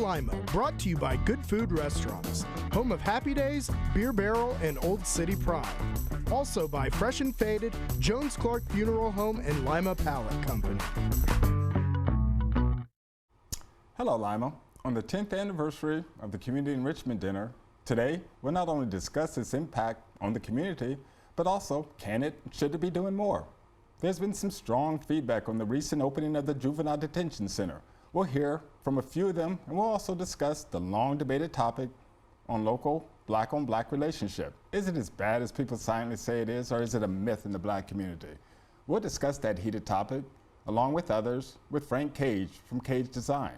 Lima, brought to you by Good Food Restaurants, home of Happy Days, Beer Barrel, and Old City Pride. Also by Fresh and Faded, Jones Clark Funeral Home, and Lima Pallet Company. Hello, Lima. On the 10th anniversary of the Community Enrichment Dinner, today we'll not only discuss its impact on the community, but also should it be doing more? There's been some strong feedback on the recent opening of the Juvenile Detention Center. We'll hear from a few of them, and we'll also discuss the long debated topic on local black-on-black relationship. Is it as bad as people silently say it is, or is it a myth in the black community? We'll discuss that heated topic, along with others, with Frank Cage from Cage Design,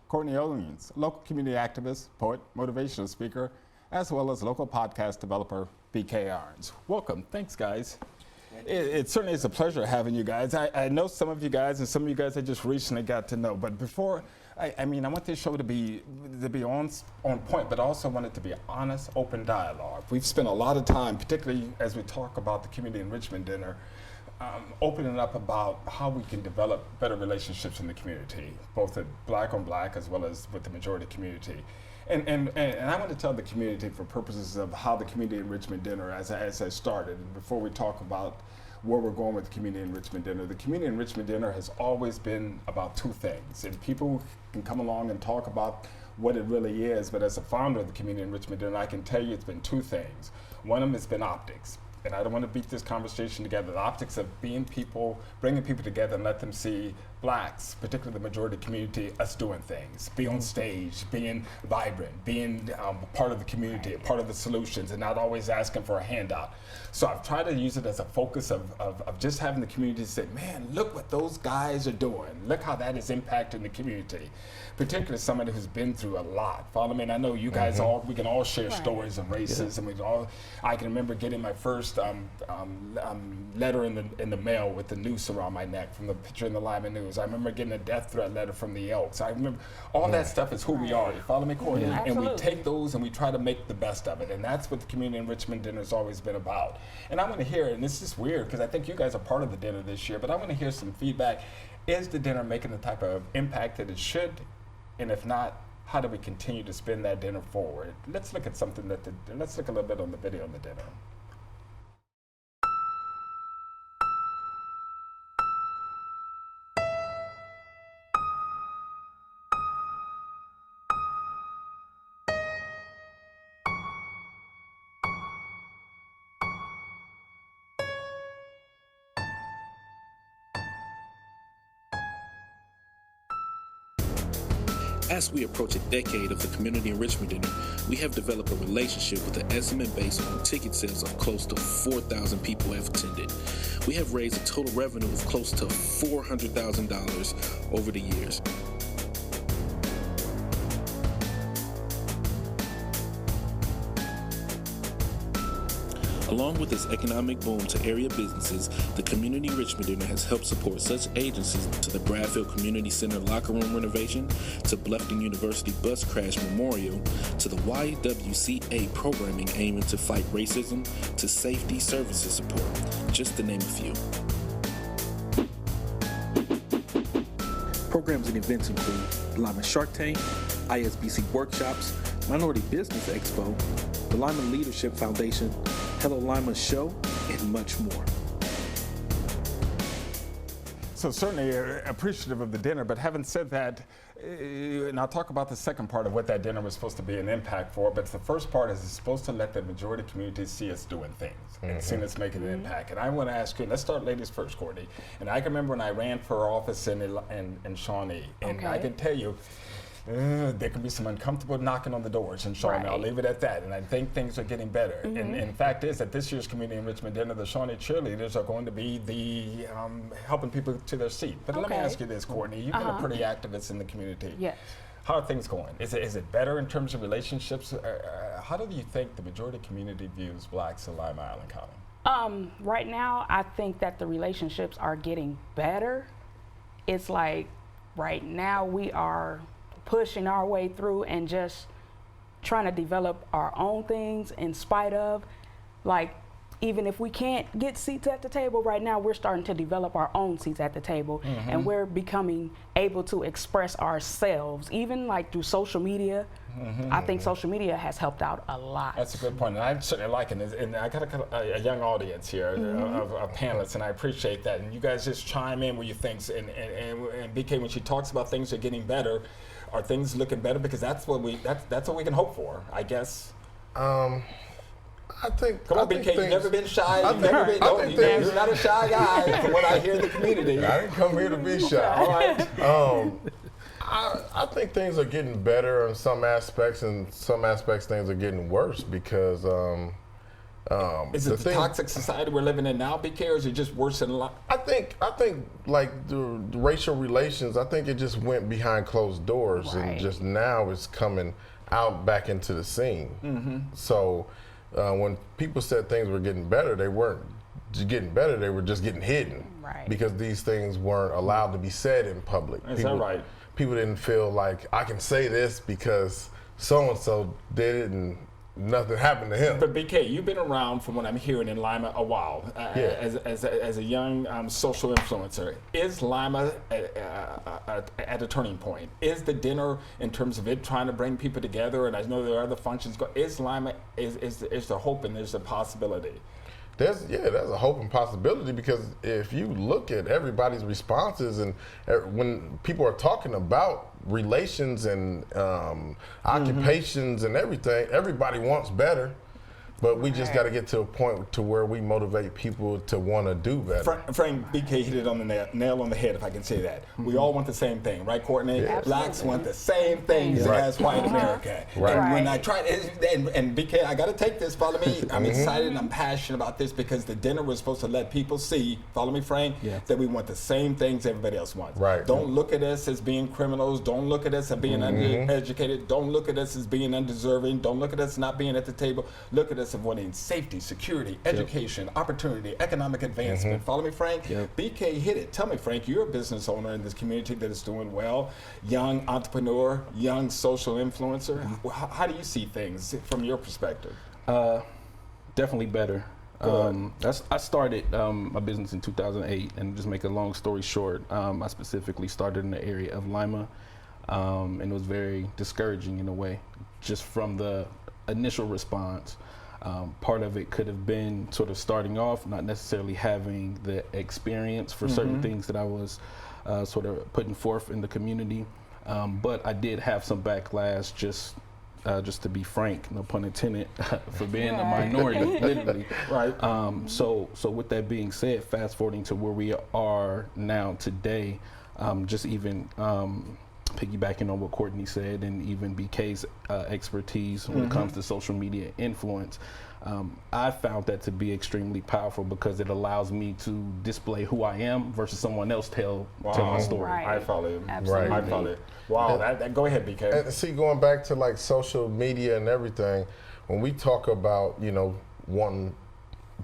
Courtney Owens, a local community activist, poet, motivational speaker, as well as local podcast developer, BK Irons. Welcome. Thanks, guys. It certainly is a pleasure having you guys. I know some of you guys, and some of you guys I just recently got to know, but before, I want this show to be on point, but I also want it to be an honest, open dialogue. We've spent a lot of time, particularly as we talk about the Community Enrichment Dinner, opening up about how we can develop better relationships in the community, both at black on black as well as with the majority community. And I want to tell the community, for purposes of how the Community Enrichment Dinner, as I started, and before we talk about where we're going with the Community Enrichment Dinner, the Community Enrichment Dinner has always been about two things. And people can come along and talk about what it really is, but as a founder of the Community Enrichment Dinner, I can tell you it's been two things. One of them has been optics. And I don't want to beat this conversation together. The optics of bringing people together and let them see blacks, particularly the majority community, us doing things, be on stage, being vibrant, being part of the community, a part of the solutions, and not always asking for a handout. So I've tried to use it as a focus of just having the community say, man, look what those guys are doing. Look how that is impacting the community, particularly somebody who's been through a lot. Follow me? And I know you guys we can all share stories of racism. I can remember getting my first letter in the mail with the noose around my neck from the picture in the Lima News. I remember getting a death threat letter from the Elks. I remember all that stuff is who we are. You follow me, Courtney? And we take those and we try to make the best of it. And that's what the Community Enrichment Dinner has always been about. And I want to hear, and this is weird because I think you guys are part of the dinner this year, but I want to hear some feedback. Is the dinner making the type of impact that it should? And if not, how do we continue to spin that dinner forward? Let's look at let's look a little bit on the video on the dinner. As we approach a decade of the Community Enrichment Dinner, we have developed a relationship with an estimate based on ticket sales of close to 4,000 people have attended. We have raised a total revenue of close to $400,000 over the years. Along with this economic boom to area businesses, the Community Enrichment Dinner has helped support such agencies to the Bradfield Community Center locker room renovation, to Bluffton University bus crash memorial, to the YWCA programming aiming to fight racism, to safety services support, just to name a few. Programs and events include Lima Shark Tank, ISBC workshops, Minority Business Expo, the Lima Leadership Foundation, Hello Lima Show, and much more. So certainly appreciative of the dinner, but having said that, and I'll talk about the second part of what that dinner was supposed to be an impact for, but the first part is it's supposed to let the majority community see us doing things and seeing us making an impact. And I want to ask you, let's start ladies first, Courtney. And I can remember when I ran for office in Shawnee, and I can tell you, there can be some uncomfortable knocking on the doors in Shawnee. I'll leave it at that. And I think things are getting better. And the fact is that this year's Community Enrichment Dinner, the Shawnee cheerleaders are going to be the helping people to their seat. But let me ask you this, Courtney. You've been a pretty activist in the community. Yes. How are things going? Is it better in terms of relationships? How do you think the majority community views blacks in Lima Island County? Right now, I think that the relationships are getting better. It's like right now we are pushing our way through and just trying to develop our own things in spite of, like, even if we can't get seats at the table right now, we're starting to develop our own seats at the table, and we're becoming able to express ourselves, even like through social media. I think social media has helped out a lot. That's a good point, and I'm certainly liking it. And I got a young audience here of panelists, and I appreciate that. And you guys just chime in with your things. And BK, when she talks about things are getting better, are things looking better? Because that's what we can hope for, I guess. I think. Come on, BK. You've never been shy. You're not a shy guy, from what I hear in the community. I didn't come here to be shy. All right. I think things are getting better in some aspects, and some aspects things are getting worse because. Is it the toxic society we're living in now, BK, or is it just worse than a lot? I think like the racial relations, I think it just went behind closed doors, and just now it's coming out back into the scene. So when people said things were getting better, they weren't getting better, they were just getting hidden. Because these things weren't allowed to be said in public. Is that right? People didn't feel like I can say this because so-and-so did it and nothing happened to him. But BK, you've been around, from what I'm hearing, in Lima a while as a young social influencer. Is Lima at a turning point? Is the dinner, in terms of it trying to bring people together, and I know there are other functions, is Lima, is there hope and there's a possibility? There's a hope and possibility, because if you look at everybody's responses, and when people are talking about relations and occupations and everything, everybody wants better. But we just got to get to a point to where we motivate people to want to do better. Frank, BK hit it on the nail on the head, if I can say that. We all want the same thing, right, Courtney? Yeah. Blacks want the same things as white America. And when I try, and BK, I got to take this, follow me. I'm excited and I'm passionate about this, because the dinner was supposed to let people see, follow me, Frank, that we want the same things everybody else wants. Don't look at us as being criminals. Don't look at us as being undereducated. Don't look at us as being undeserving. Don't look at us not being at the table. Look at us of wanting safety, security, education, opportunity, economic advancement. Follow me, Frank? BK hit it. Tell me, Frank, you're a business owner in this community that is doing well, young entrepreneur, young social influencer. How do you see things from your perspective? Definitely better. I started my business in 2008, and just make a long story short, I specifically started in the area of Lima, and it was very discouraging in a way, just from the initial response. Part of it could have been sort of starting off, not necessarily having the experience for certain things that I was sort of putting forth in the community. But I did have some backlash, just to be frank, no pun intended, for being a minority, literally. So with that being said, fast forwarding to where we are now today, just even piggybacking on what Courtney said, and even BK's expertise when it comes to social media influence, I found that to be extremely powerful, because it allows me to display who I am versus someone else tell my story. I follow you. Absolutely. I follow you. Wow, go ahead, BK. And see, going back to like social media and everything, when we talk about, wanting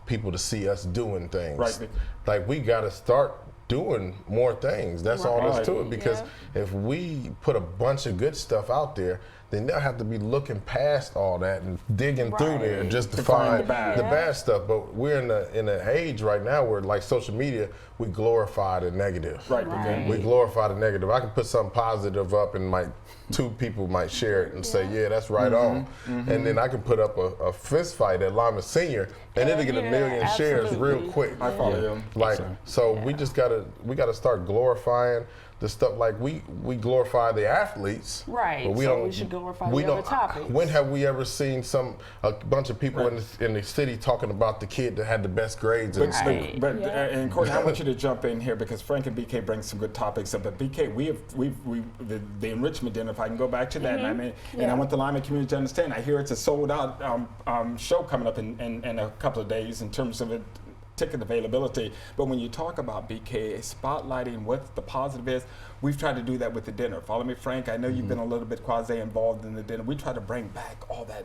people to see us doing things, like we got to start doing more things. That's all there's to it, because if we put a bunch of good stuff out there, then they'll have to be looking past all that and digging through there just to find the bad stuff. But we're in an age right now where, like social media, we glorify the negative. We glorify the negative. I can put something positive up, and two people might share it and say, yeah, that's right on. And then I can put up a fist fight at Lima Senior, and it'll get 1 million shares real quick. I follow you. So we just gotta start glorifying the stuff. Like we glorify the athletes, but we should glorify the other topics. When have we ever seen a bunch of people in the city talking about the kid that had the best grades in the school? And Courtney, I want you to jump in here, because Frank and BK bring some good topics up. But BK, the enrichment dinner, if I can go back to that, and I want the Lima community to understand. I hear it's a sold out show coming up in a couple of days in terms of it. Ticket availability, but when you talk about BK spotlighting what the positive is, we've tried to do that with the dinner. Follow me, Frank? I know you've been a little bit quasi-involved in the dinner. We try to bring back all that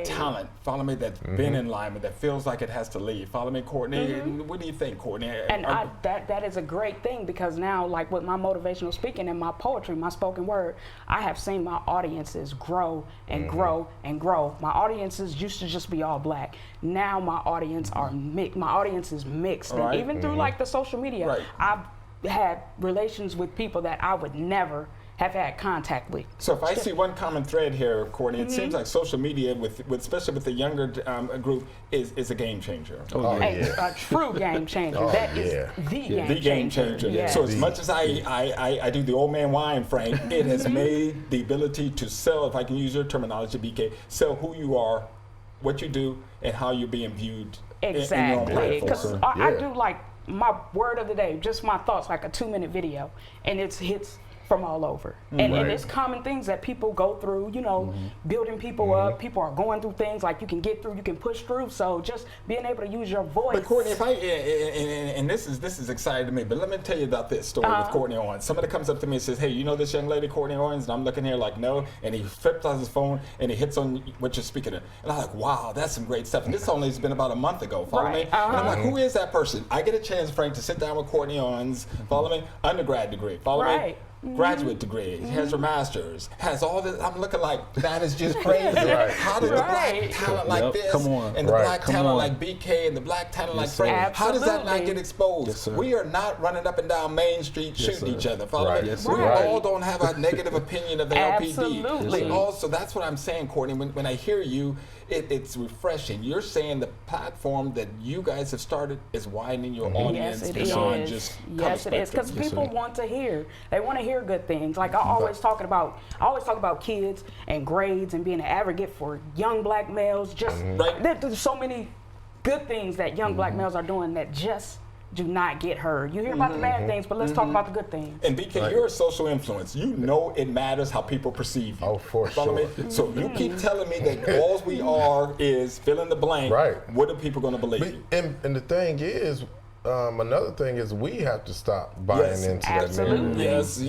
talent, follow me, that's been in Lima, that feels like it has to leave. Follow me, Courtney? What do you think, Courtney? And that is a great thing, because now, like with my motivational speaking and my poetry, my spoken word, I have seen my audiences grow and grow and grow. My audiences used to just be all black. Now my audience are mixed. My audience is mixed. And even through like the social media, I've had relations with people that I would never have had contact with. So if I see one common thread here, Courtney, it seems like social media, with especially with the younger group, is a game changer. A true game changer. That is the game changer. Yeah. So as much as I do the old man whine, Frank, it has made the ability to sell, if I can use your terminology, BK, sell who you are, what you do, and how you're being viewed. Exactly. Because I do like my word of the day, just my thoughts, like a 2-minute video, and it hits from all over. And it's common things that people go through, you know, building people up. People are going through things like you can get through, you can push through. So just being able to use your voice. But Courtney, if and this is exciting to me, but let me tell you about this story with Courtney Owens. Somebody comes up to me and says, hey, you know this young lady, Courtney Owens? And I'm looking here like, no. And he flips out his phone and he hits on what you're speaking of. And I'm like, wow, that's some great stuff. And this only has been about a month ago. Follow me? And I'm like, who is that person? I get a chance, Frank, to sit down with Courtney Owens. Follow me? Undergrad degree. Follow me? Graduate degree, has her master's, has all this. I'm looking like, that is just crazy. How does the black talent like this and the black talent like BK and the black talent like Frank, how does that not get exposed? We are not running up and down Main Street shooting each other. Follow me? We all don't have a negative opinion of the LPD. Also, that's what I'm saying, Courtney. When I hear you, it's refreshing. You're saying the platform that you guys have started is widening your audience beyond just color spectrum. Yes, it is, because people want to hear. They want to hear good things. Like I always talk about kids and grades and being an advocate for young black males. Just there's so many good things that young black males are doing that just do not get heard. You hear about the bad things, but let's talk about the good things. And BK, you're a social influence. You know it matters how people perceive you. Oh, for Follow sure. me? So you keep telling me that all we are is fill in the blank. What are people going to believe? And the thing is, another thing is we have to stop buying into that narrative. Because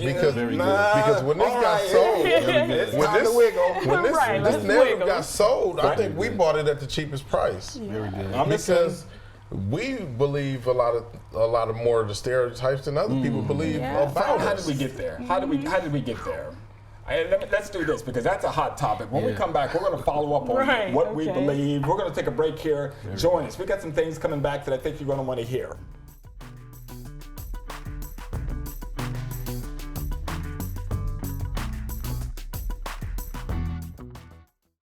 when this got sold, when this narrative got sold, I think we bought it at the cheapest price. Because we believe a lot of more of the stereotypes than other people believe about us. How did we get there? How did we get there? Let's do this, because that's a hot topic. When we come back, we're going to follow up on what we believe. We're going to take a break here. Join us. We got some things coming back that I think you're going to want to hear.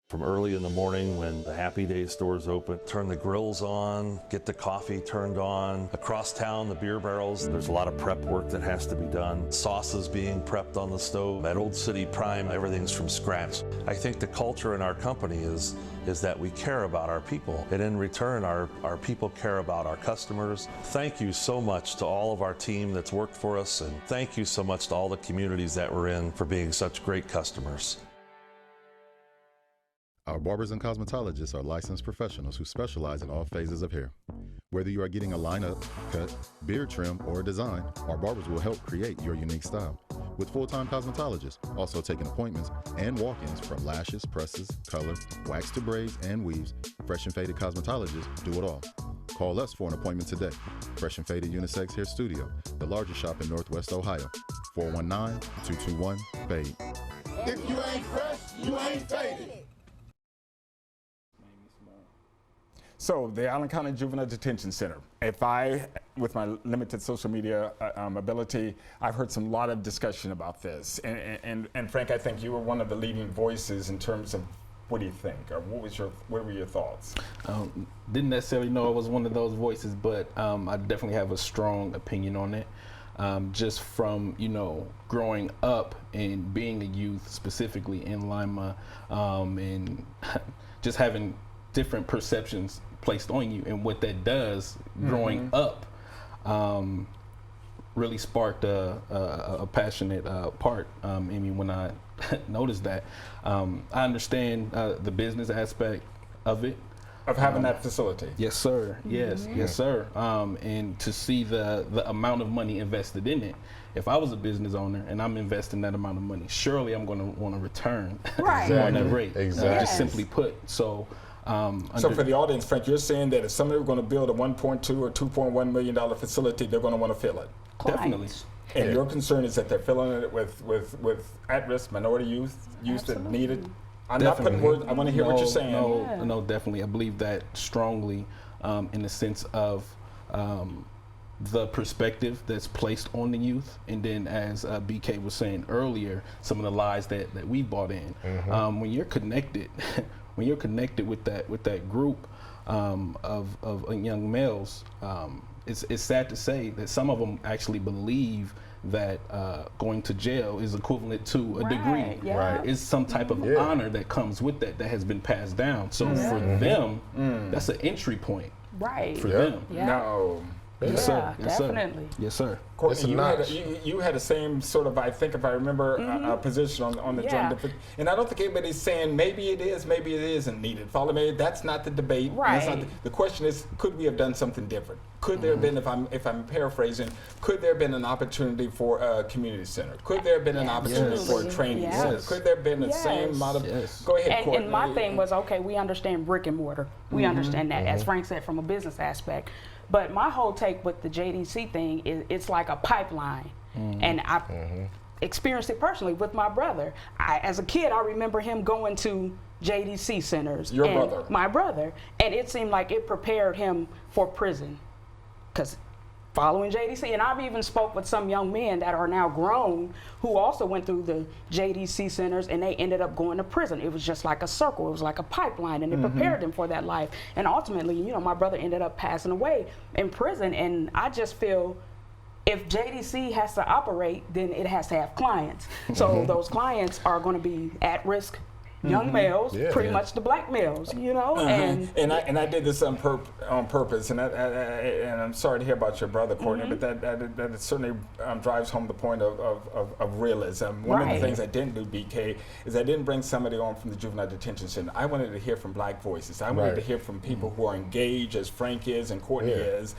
From early in the morning when the Happy Days stores open, turn the grills on, get the coffee turned on. Across town, the beer barrels, there's a lot of prep work that has to be done. Sauces being prepped on the stove. At Old City Prime, everything's from scratch. I think the culture in our company is that we care about our people. And in return, our people care about our customers. Thank you so much to all of our team that's worked for us, and thank you so much to all the communities that we're in for being such great customers. Our barbers and cosmetologists are licensed professionals who specialize in all phases of hair. Whether you are getting a line-up, cut, beard trim, or a design, our barbers will help create your unique style. With full-time cosmetologists, also taking appointments and walk-ins from lashes, presses, color, wax to braids, and weaves, Fresh and Faded cosmetologists do it all. Call us for an appointment today. Fresh and Faded Unisex Hair Studio, the largest shop in Northwest Ohio. 419-221-FADE. If you ain't fresh, you ain't faded. So the Allen County Juvenile Detention Center. If I, with my limited social media ability, I've heard some lot of discussion about this. And Frank, I think you were one of the leading voices in terms of what do you think, or what were your thoughts? Didn't necessarily know I was one of those voices, but I definitely have a strong opinion on it. Just from, growing up and being a youth, specifically in Lima, and just having different perceptions placed on you, and what that does growing up really sparked a passionate part in me when I noticed that. I understand the business aspect of it, of having that facility. Yes, sir. Yes, yes, sir. And to see the amount of money invested in it. If I was a business owner and I'm investing that amount of money, surely I'm going to want to return on that rate. Exactly. Just simply put. So. So for the audience, Frank, you're saying that if somebody were going to build a $1.2 or $2.1 million facility, they're going to want to fill it. Definitely. And your concern is that they're filling it with at-risk minority youth that need it. I'm not putting words. I want to hear what you're saying. No, definitely. I believe that strongly, in the sense of the perspective that's placed on the youth, and then as BK was saying earlier, some of the lies that we bought in. When you're connected, with that group of young males, it's sad to say that some of them actually believe that going to jail is equivalent to a degree. It's some type of honor that comes with that has been passed down. So for them, that's an entry point. For them. No. Yes, sir. Yes, definitely. Sir. Yes, sir. Courtney, you had the same sort of, I think if I remember, position on the joint. And I don't think anybody's saying maybe it is, maybe it isn't needed. Follow me? That's not the debate. Right. The question is, could we have done something different? Could there have been, if I'm paraphrasing, could there have been an opportunity for a community center? Could there have been an opportunity for a training center? Could there have been the same amount of, go ahead, Courtney. And my thing was, okay, we understand brick and mortar. We understand that, as Frank said, from a business aspect. But my whole take with the JDC thing is it's like a pipeline. And I experienced it personally with my brother. As a kid, I remember him going to JDC centers. Your brother? My brother. And it seemed like it prepared him for prison. Because following JDC, and I've even spoke with some young men that are now grown who also went through the JDC centers, and they ended up going to prison. It was just like a circle. It was like a pipeline, and it prepared them for that life. And ultimately, you know, my brother ended up passing away in prison, and I just feel if JDC has to operate, then it has to have clients. So those clients are going to be at risk young males, pretty much the black males, you know. And I did this on purpose, and I'm sorry to hear about your brother, Courtney, but that certainly drives home the point of realism. One of the things I didn't do, BK, is I didn't bring somebody on from the juvenile detention center. I wanted to hear from black voices. I wanted to hear from people who are engaged, as Frank is and Courtney is.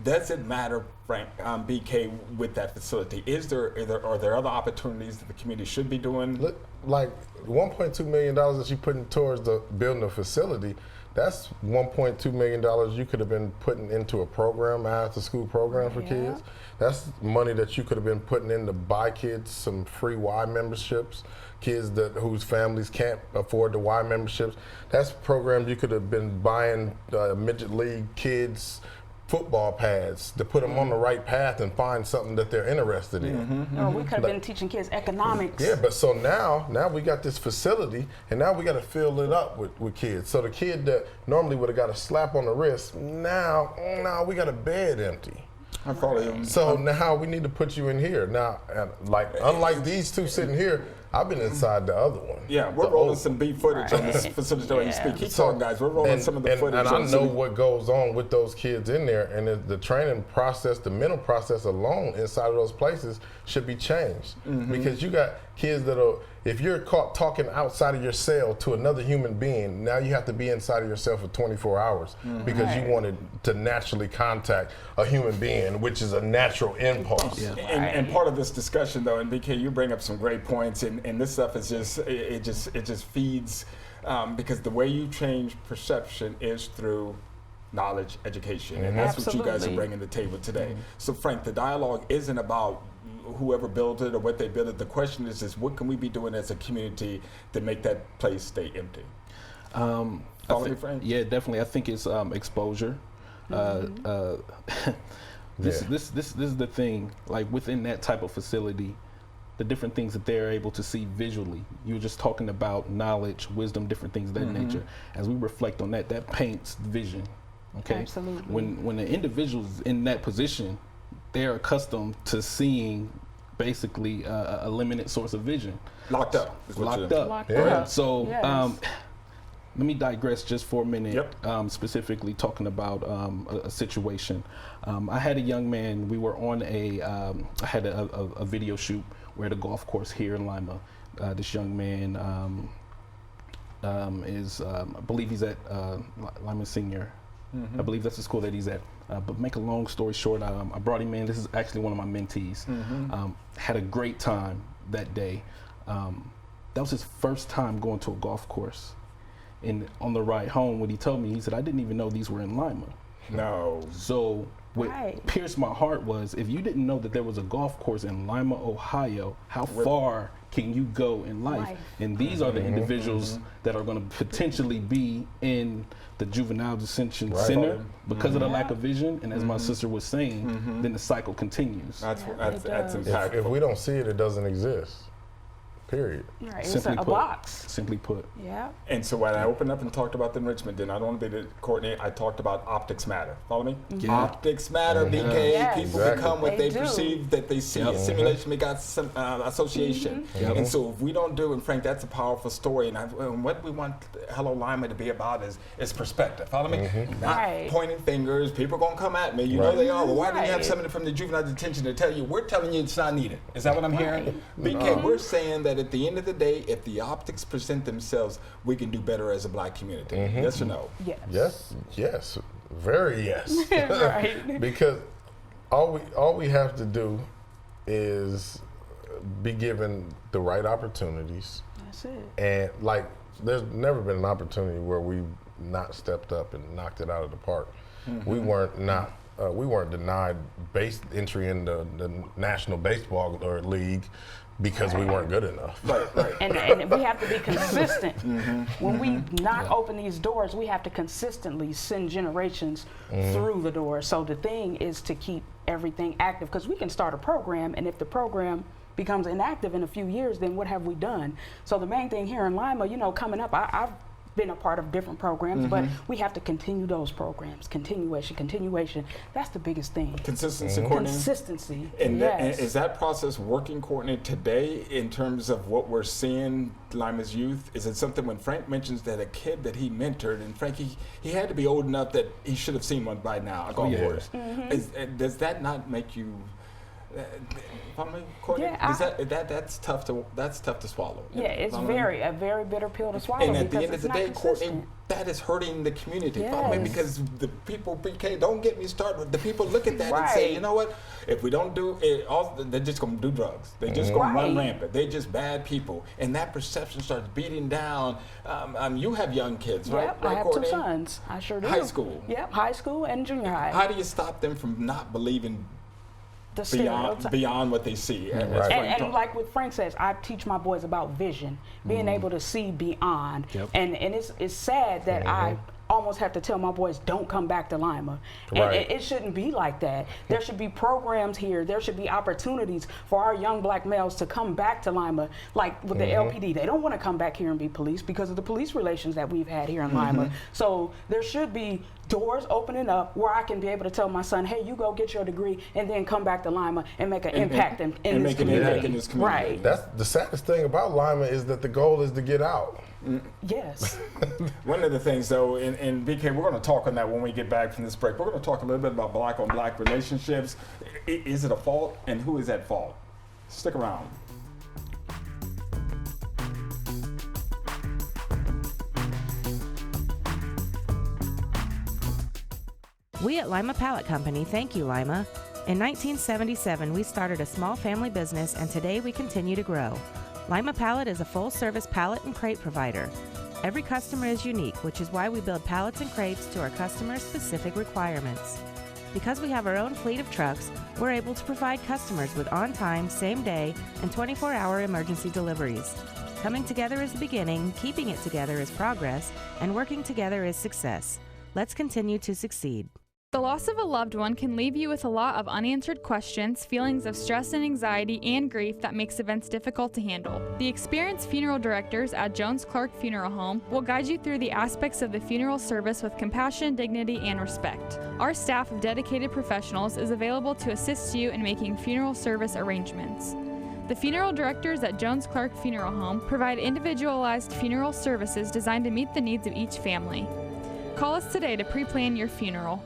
Does it matter, Frank, BK, with that facility? Are there other opportunities that the community should be doing? Like $1.2 million that you're putting towards the building a facility, that's $1.2 million you could have been putting into a program, after school program for kids. That's money that you could have been putting in to buy kids some free Y memberships, kids whose families can't afford the Y memberships. That's programs you could have been buying midget league kids football pads to put them on the right path and find something that they're interested in. Or we could have been teaching kids economics. Yeah, but so now we got this facility, and now we got to fill it up with kids. So the kid that normally would have got a slap on the wrist, now we got a bed empty. I follow you. So now we need to put you in here. Now, unlike these two sitting here, I've been inside the other one. Yeah, we're rolling some beat footage on this facility while you speak. Keep talking, guys. We're rolling some of the footage. And I know what goes on with those kids in there, and the training process, the mental process alone inside of those places should be changed. Because you got kids if you're caught talking outside of your cell to another human being, now you have to be inside of yourself for 24 hours because you wanted to naturally contact a human being, which is a natural impulse. And part of this discussion, though, and BK, you bring up some great points, and this stuff is just feeds because the way you change perception is through knowledge, education, and that's what you guys are bringing to the table today. So, Frank, the dialogue isn't about whoever built it or what they built it. The question is what can we be doing as a community to make that place stay empty? Follow me, Frank? Yeah, definitely. I think it's exposure. This is the thing. Like within that type of facility, the different things that they're able to see visually. You were just talking about knowledge, wisdom, different things of that nature. As we reflect on that paints vision. Okay. Absolutely. When the individual's in that position, they're accustomed to seeing basically a limited source of vision. Locked up. Locked up. So let me digress just for a minute, specifically talking about a situation. I had a young man, we were on I had a video shoot. We're at a golf course here in Lima. This young man is, I believe he's at Lima Senior. I believe that's the school that he's at. But make a long story short, I brought him in. This is actually one of my mentees. Had a great time that day. That was his first time going to a golf course. And on the ride home, when he told me, he said, I didn't even know these were in Lima. No. So what pierced my heart was, if you didn't know that there was a golf course in Lima, Ohio, how far can you go in life? And these are the individuals that are going to potentially be in the juvenile detention center because of the lack of vision. And as my sister was saying, then the cycle continues. That's impactful. If we don't see it, it doesn't exist. Period. Right, it's a box. Simply put. Yeah. And so when I opened up and talked about the enrichment, then I don't want to be the coordinator. I talked about optics matter. Follow me? Yeah. Optics matter, BK. Yes. People become what they perceive that they see. Simulation begot some association. And so if we don't do, and Frank, that's a powerful story. And what we want Hello Lima to be about is perspective. Follow me? Not pointing fingers. People are going to come at me. You know they are. Well, why didn't you have somebody from the juvenile detention to tell you? We're telling you it's not needed. Is that what I'm hearing? BK, we're saying that at the end of the day, if the optics present themselves, we can do better as a black community. Yes or no? Yes. Very yes. Because all we have to do is be given the right opportunities. That's it. And like, there's never been an opportunity where we've not stepped up and knocked it out of the park. We weren't denied entry in the National Baseball League because we weren't good enough. And we have to be consistent. When we knock open these doors, we have to consistently send generations through the door. So the thing is to keep everything active, because we can start a program, and if the program becomes inactive in a few years, then what have we done? So the main thing here in Lima, you know, coming up, I've been a part of different programs, but we have to continue those programs. Continuation. That's the biggest thing. Consistency, Courtney. Consistency. And is that process working, Courtney, today in terms of what we're seeing Lima's youth? Is it something when Frank mentions that a kid that he mentored, and Frank, he had to be old enough that he should have seen one by now, a golf course. Does that not make you follow me, Courtney? That's tough to swallow. Yeah, it's a very bitter pill to swallow. And at the end of the day, Courtney, that is hurting the community. Follow me, because the people, BK, don't get me started. The people look at that and say, you know what? If we don't do it, they're just going to do drugs. They're just going to run rampant. They're just bad people, and that perception starts beating down. You have young kids, right? I have Courtney? 2 sons. I sure do. High school. Yep, high school and junior high. How do you stop them from not believing beyond what they see? And like what Frank says, I teach my boys about vision, being able to see beyond. And it's sad that I almost have to tell my boys, don't come back to Lima. And it shouldn't be like that. There should be programs here. There should be opportunities for our young black males to come back to Lima. Like with the LPD, they don't want to come back here and be police because of the police relations that we've had here in Lima. So there should be doors opening up where I can be able to tell my son, hey, you go get your degree and then come back to Lima and make an impact in this community. Right. That's the saddest thing about Lima, is that the goal is to get out. Yes. One of the things, though, and BK, we're going to talk on that when we get back from this break. We're going to talk a little bit about black-on-black relationships. Is it a fault, and who is at fault? Stick around. We at Lima Pallet Company thank you, Lima. In 1977, we started a small family business, and today we continue to grow. Lima Pallet is a full-service pallet and crate provider. Every customer is unique, which is why we build pallets and crates to our customers' specific requirements. Because we have our own fleet of trucks, we're able to provide customers with on-time, same-day, and 24-hour emergency deliveries. Coming together is the beginning, keeping it together is progress, and working together is success. Let's continue to succeed. The loss of a loved one can leave you with a lot of unanswered questions, feelings of stress and anxiety, and grief that makes events difficult to handle. The experienced funeral directors at Jones Clark Funeral Home will guide you through the aspects of the funeral service with compassion, dignity, and respect. Our staff of dedicated professionals is available to assist you in making funeral service arrangements. The funeral directors at Jones Clark Funeral Home provide individualized funeral services designed to meet the needs of each family. Call us today to pre-plan your funeral.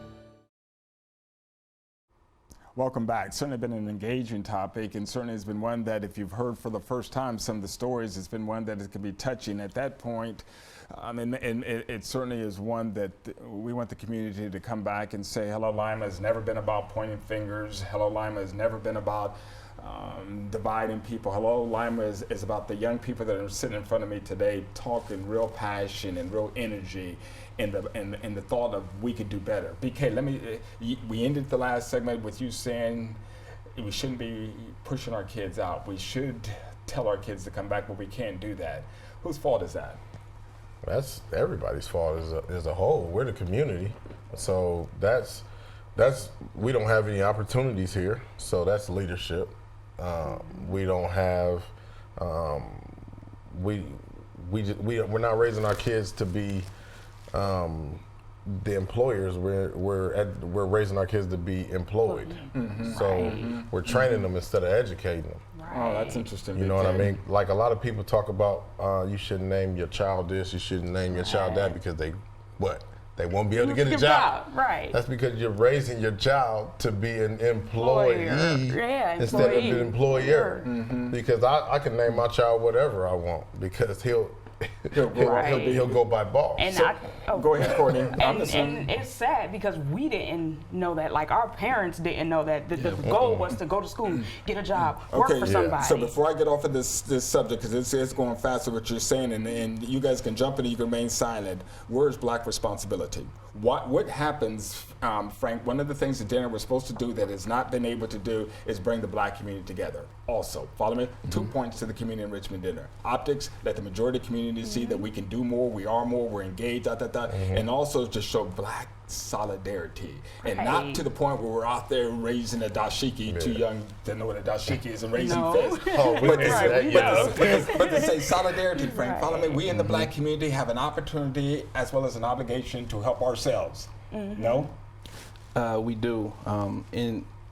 Welcome back. Certainly been an engaging topic, and certainly has been one that, if you've heard for the first time some of the stories, it's been one that it can be touching. At that point, and it certainly is one that we want the community to come back and say, Hello Lima has never been about pointing fingers. Hello Lima has never been about dividing people. Hello Lima is about the young people that are sitting in front of me today, talking real passion and real energy, and the thought of we could do better. BK, we ended the last segment with you saying we shouldn't be pushing our kids out. We should tell our kids to come back, but we can't do that. Whose fault is that? That's everybody's fault as a whole. We're the community, so that's we don't have any opportunities here. So that's leadership. We don't have we're not raising our kids to be the employers. We're raising our kids to be employed. So we're training them instead of educating them. Oh, that's interesting. You know what I mean? Like a lot of people talk about you shouldn't name your child this, you shouldn't name your child that, because they won't be able to get a job. Right. That's because you're raising your child to be an employee instead of an employer. Because I can name my child whatever I want, because he'll go by ball. And go ahead, Courtney. And it's sad because we didn't know that. Like, our parents didn't know that. The goal was to go to school, get a job, work for somebody. So before I get off of this subject, because it's going fast with what you're saying, and you guys can jump in and you can remain silent. Where's Black responsibility? What happens, Frank? One of the things that dinner was supposed to do that has not been able to do is bring the Black community together. Also, follow me. 2 points to the community enrichment dinner. Optics, let the majority of the community see that we can do more, we are more, we're engaged, and also to show Black solidarity, and not to the point where we're out there raising a dashiki. Too young to know what a dashiki is, and raising fists. But to say solidarity, Frank, follow me. We in the Black community have an opportunity as well as an obligation to help ourselves. No? We do.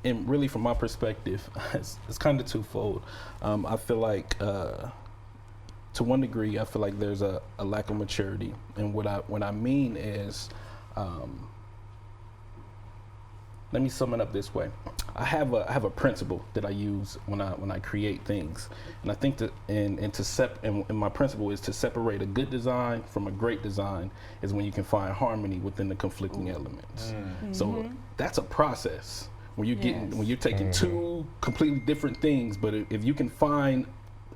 And really, from my perspective, it's kind of twofold. I feel like, to one degree, I feel like there's a lack of maturity. And what I mean is, let me sum it up this way. I have a principle that I use when I create things, and I think that and my principle is to separate a good design from a great design is when you can find harmony within the conflicting elements. So that's a process when you're taking two completely different things, but if you can find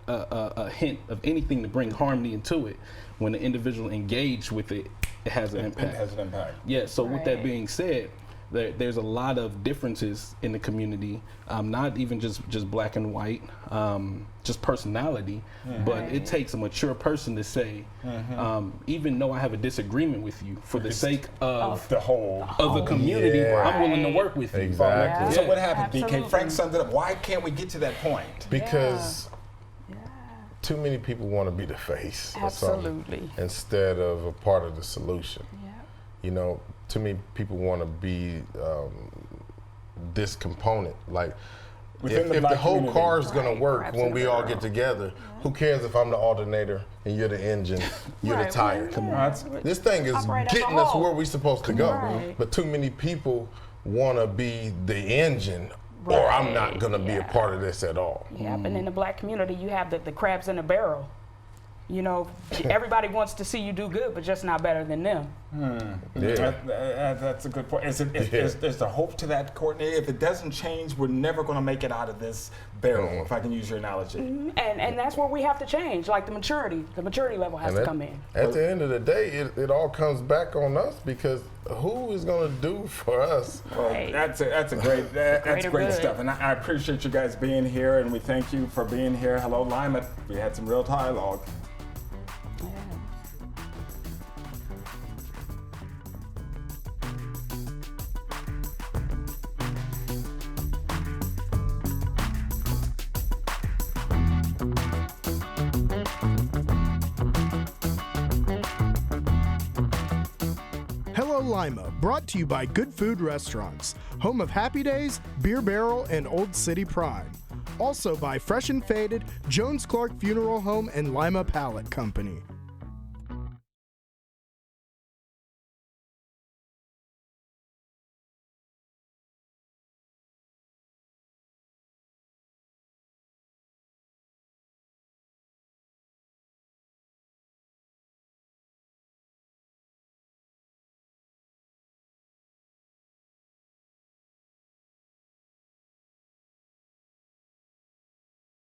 a hint of anything to bring harmony into it, when the individual engaged with it, it has an impact. It has an impact. Yeah. So with that being said, there's a lot of differences in the community, not even just black and white, just personality, but it takes a mature person to say, even though I have a disagreement with you, for the sake of the whole of the community, I'm willing to work with you. Exactly. So what happened, BK? Frank summed it up. Why can't we get to that point? Because too many people want to be the face of something instead of a part of the solution. You know, too many people want to be this component. Like, if the whole car is going to work when we all get together, who cares if I'm the alternator and you're the engine, you're the tire? This thing is getting us where we're supposed to go. But too many people want to be the engine, or I'm not going to be a part of this at all. And in the Black community, you have the crabs in the barrel. You know, everybody wants to see you do good, but just not better than them. That's a good point. Is there hope to that, Courtney? If it doesn't change, we're never going to make it out of this barrel, if I can use your analogy. And that's where we have to change, like the maturity level has to come in. At the end of the day, it all comes back on us, because who is going to do for us? Well, that's great stuff, and I appreciate you guys being here, and we thank you for being here. Hello, Lima. We had some real dialogue. Hello Lima, brought to you by Good Food Restaurants, home of Happy Days, Beer Barrel, and Old City Pride. Also by Fresh and Faded, Jones Clark Funeral Home, and Lima Pallet Company.